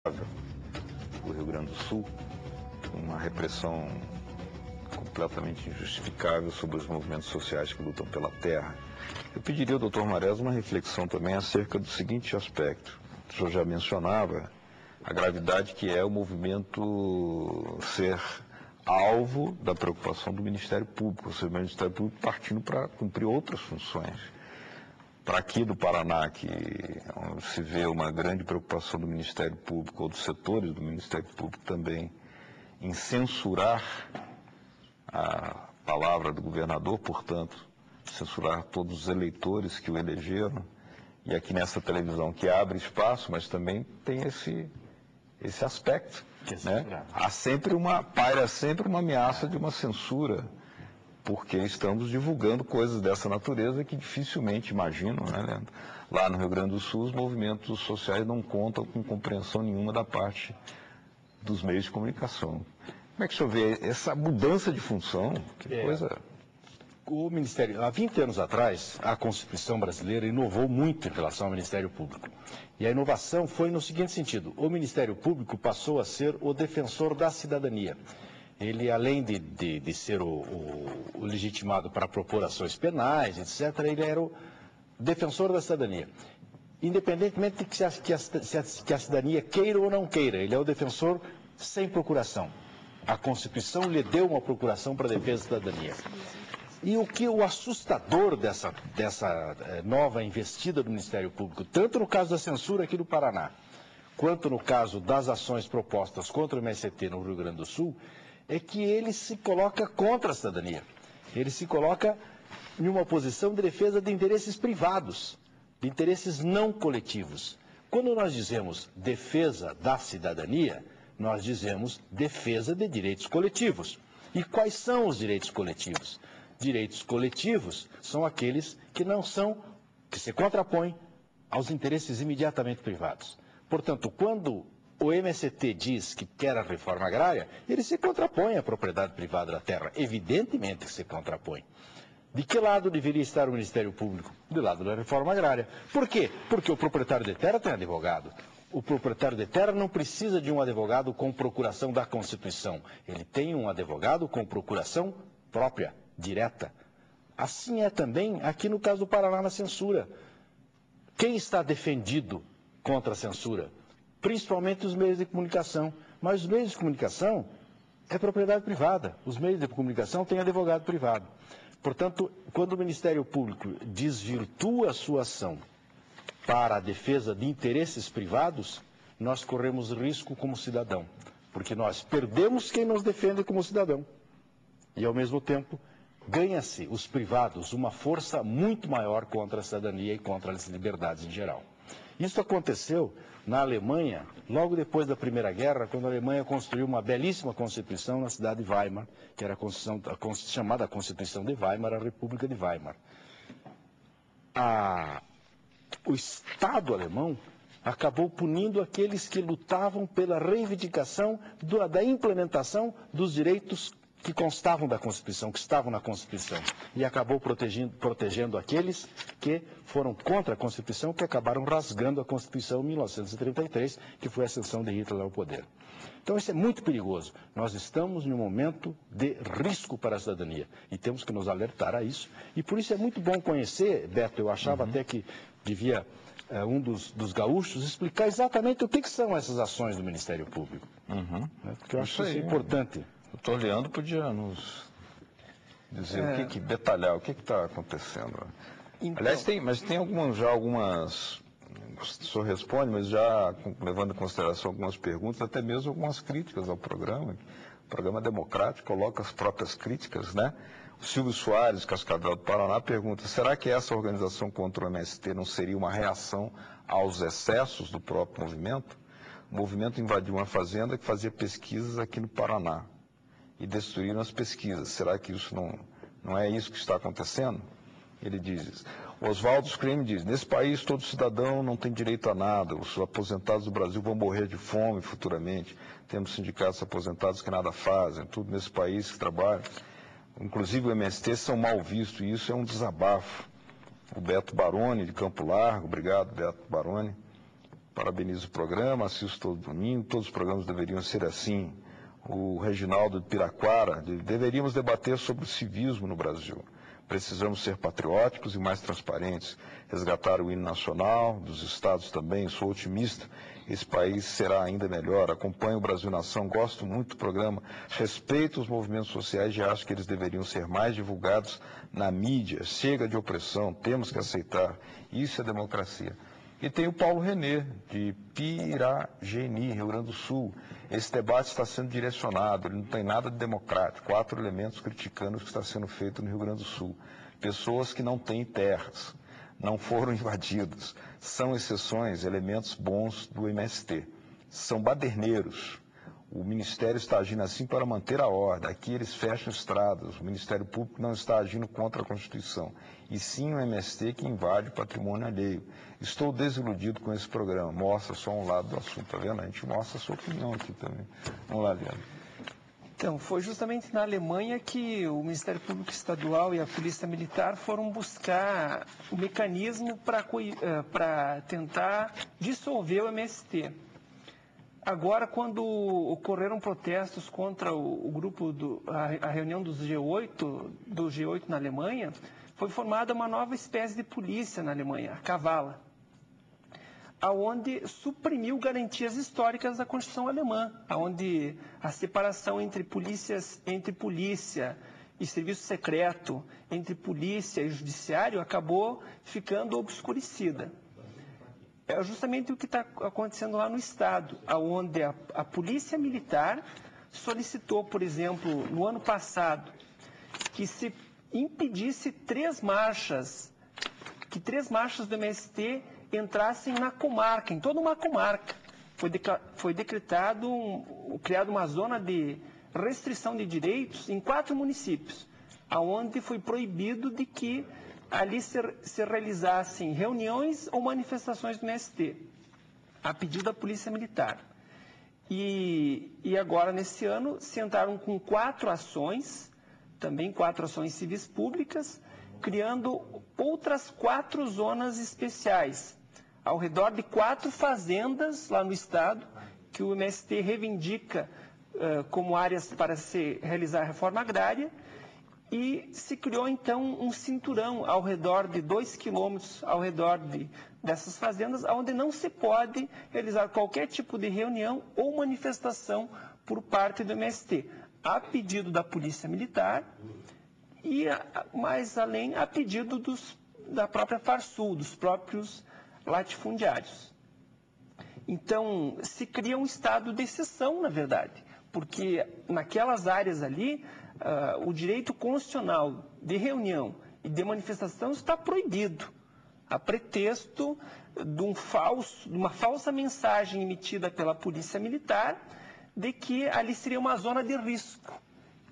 do Rio Grande do Sul, uma repressão completamente injustificável sobre os movimentos sociais que lutam pela terra. Eu pediria ao Dr. Marés uma reflexão também acerca do seguinte aspecto. O senhor já mencionava a gravidade que é o movimento ser alvo da preocupação do Ministério Público, ou seja, o Ministério Público partindo para cumprir outras funções. Para aqui do Paraná, que se vê uma grande preocupação do Ministério Público, ou dos setores do Ministério Público também, em censurar a palavra do governador, portanto, censurar todos os eleitores que o elegeram, e aqui nessa televisão que abre espaço, mas também tem esse aspecto, né? Paira sempre uma ameaça de uma censura, porque estamos divulgando coisas dessa natureza que dificilmente imaginam, né, Leandro? Lá no Rio Grande do Sul, os movimentos sociais não contam com compreensão nenhuma da parte dos meios de comunicação. Como é que o senhor vê essa mudança de função? Que coisa... O Ministério, há 20 anos atrás, a Constituição brasileira inovou muito em relação ao Ministério Público. E a inovação foi no seguinte sentido: o Ministério Público passou a ser o defensor da cidadania. Ele, além de ser o legitimado para propor ações penais, etc., ele era o defensor da cidadania. Independentemente de que a cidadania queira ou não queira, ele é o defensor sem procuração. A Constituição lhe deu uma procuração para a defesa da cidadania. E o assustador dessa nova investida do Ministério Público, tanto no caso da censura aqui do Paraná, quanto no caso das ações propostas contra o MST no Rio Grande do Sul, é que ele se coloca contra a cidadania. Ele se coloca em uma posição de defesa de interesses privados, de interesses não coletivos. Quando nós dizemos defesa da cidadania, nós dizemos defesa de direitos coletivos. E quais são os direitos coletivos? Direitos coletivos são aqueles que se contrapõem aos interesses imediatamente privados. Portanto, quando o MST diz que quer a reforma agrária, ele se contrapõe à propriedade privada da terra. Evidentemente que se contrapõe. De que lado deveria estar o Ministério Público? Do lado da reforma agrária. Por quê? Porque o proprietário de terra tem advogado. O proprietário de terra não precisa de um advogado com procuração da Constituição. Ele tem um advogado com procuração própria, direta. Assim é também aqui no caso do Paraná na censura. Quem está defendido contra a censura? Principalmente os meios de comunicação. Mas os meios de comunicação é propriedade privada. Os meios de comunicação têm advogado privado. Portanto, quando o Ministério Público desvirtua a sua ação para a defesa de interesses privados, nós corremos risco como cidadão. Porque nós perdemos quem nos defende como cidadão. E, ao mesmo tempo, ganha-se os privados uma força muito maior contra a cidadania e contra as liberdades em geral. Isso aconteceu na Alemanha, logo depois da Primeira Guerra, quando a Alemanha construiu uma belíssima Constituição na cidade de Weimar, que era chamada Constituição de Weimar, a República de Weimar. O Estado alemão acabou punindo aqueles que lutavam pela reivindicação da implementação dos direitos que constavam da Constituição, que estavam na Constituição, e acabou protegendo aqueles que foram contra a Constituição, que acabaram rasgando a Constituição em 1933, que foi a ascensão de Hitler ao poder. Então isso é muito perigoso. Nós estamos em um momento de risco para a cidadania, e temos que nos alertar a isso, e por isso é muito bom conhecer, Beto, eu achava até que devia um dos gaúchos explicar exatamente o que são essas ações do Ministério Público. Porque eu acho isso importante. O doutor Leandro podia nos dizer detalhar o que está acontecendo. Então, aliás, tem algumas, o senhor responde, mas já levando em consideração algumas perguntas, até mesmo algumas críticas ao programa. O programa democrático coloca as próprias críticas, né? O Silvio Soares, Cascavel do Paraná, pergunta: será que essa organização contra o MST não seria uma reação aos excessos do próprio movimento? O movimento invadiu uma fazenda que fazia pesquisas aqui no Paraná e destruíram as pesquisas. Será que isso não é isso que está acontecendo? Ele diz. Oswaldo Scream diz: nesse país todo cidadão não tem direito a nada, os aposentados do Brasil vão morrer de fome futuramente, temos sindicatos aposentados que nada fazem, tudo nesse país que trabalha, inclusive o MST, são mal vistos, e isso é um desabafo. O Beto Baroni, de Campo Largo, obrigado, Beto Baroni. Parabenizo o programa, assisto todo domingo, todos os programas deveriam ser assim. O Reginaldo de Piraquara, deveríamos debater sobre o civismo no Brasil. Precisamos ser patrióticos e mais transparentes, resgatar o hino nacional, dos estados também, sou otimista, esse país será ainda melhor, acompanho o Brasil Nação, gosto muito do programa, respeito os movimentos sociais e acho que eles deveriam ser mais divulgados na mídia, chega de opressão, temos que aceitar, isso é democracia. E tem o Paulo Renê, de Pirageni, Rio Grande do Sul. Esse debate está sendo direcionado, ele não tem nada de democrático. 4 elementos criticando o que está sendo feito no Rio Grande do Sul. Pessoas que não têm terras, não foram invadidas. São exceções, elementos bons do MST. São baderneiros. O Ministério está agindo assim para manter a ordem. Aqui eles fecham estradas. O Ministério Público não está agindo contra a Constituição. E sim o MST que invade o patrimônio alheio. Estou desiludido com esse programa. Mostra só um lado do assunto, tá vendo? A gente mostra a sua opinião aqui também. Vamos lá, Leandro. Então, foi justamente na Alemanha que o Ministério Público Estadual e a Polícia Militar foram buscar o mecanismo para tentar dissolver o MST. Agora, quando ocorreram protestos contra o grupo, a reunião do G8 na Alemanha, foi formada uma nova espécie de polícia na Alemanha, a Kavala, aonde suprimiu garantias históricas da Constituição alemã, aonde a separação entre polícia e serviço secreto, entre polícia e judiciário, acabou ficando obscurecida. É justamente o que está acontecendo lá no Estado, onde a Polícia Militar solicitou, por exemplo, no ano passado, que se impedisse 3 marchas do MST entrassem na comarca, em toda uma comarca. Foi criada uma zona de restrição de direitos em 4 municípios, onde foi proibido de que ali se realizassem reuniões ou manifestações do MST, a pedido da Polícia Militar. E agora, nesse ano, se entraram com 4 ações, também 4 ações civis públicas, criando outras 4 zonas especiais, ao redor de 4 fazendas lá no Estado, que o MST reivindica como áreas para se realizar a reforma agrária, e se criou, então, um cinturão ao redor de 2 quilômetros ao redor dessas fazendas, onde não se pode realizar qualquer tipo de reunião ou manifestação por parte do MST, a pedido da Polícia Militar e, mais além, a pedido da própria Farsul, dos próprios latifundiários. Então, se cria um estado de exceção, na verdade, porque naquelas áreas ali, o direito constitucional de reunião e de manifestação está proibido, a pretexto de uma falsa mensagem emitida pela Polícia Militar de que ali seria uma zona de risco,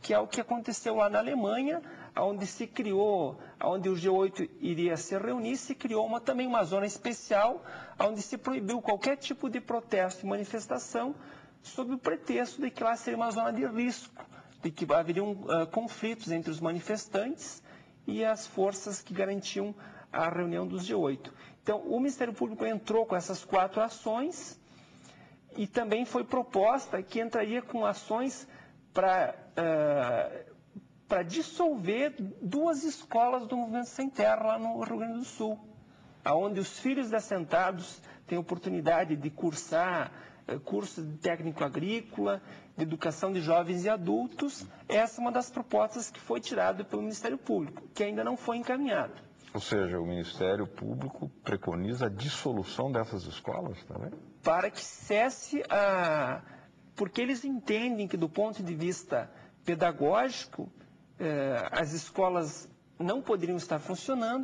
que é o que aconteceu lá na Alemanha, onde o G8 iria se reunir, se criou também uma zona especial, onde se proibiu qualquer tipo de protesto e manifestação, sob o pretexto de que lá seria uma zona de risco, de que haveriam conflitos entre os manifestantes e as forças que garantiam a reunião dos G8. Então, o Ministério Público entrou com essas 4 ações e também foi proposta que entraria com ações para dissolver 2 escolas do Movimento Sem Terra lá no Rio Grande do Sul, onde os filhos de assentados têm oportunidade de cursar curso de técnico agrícola, de educação de jovens e adultos. Essa é uma das propostas que foi tirada pelo Ministério Público, que ainda não foi encaminhada. Ou seja, o Ministério Público preconiza a dissolução dessas escolas também? Para que cesse porque eles entendem que, do ponto de vista pedagógico, as escolas não poderiam estar funcionando,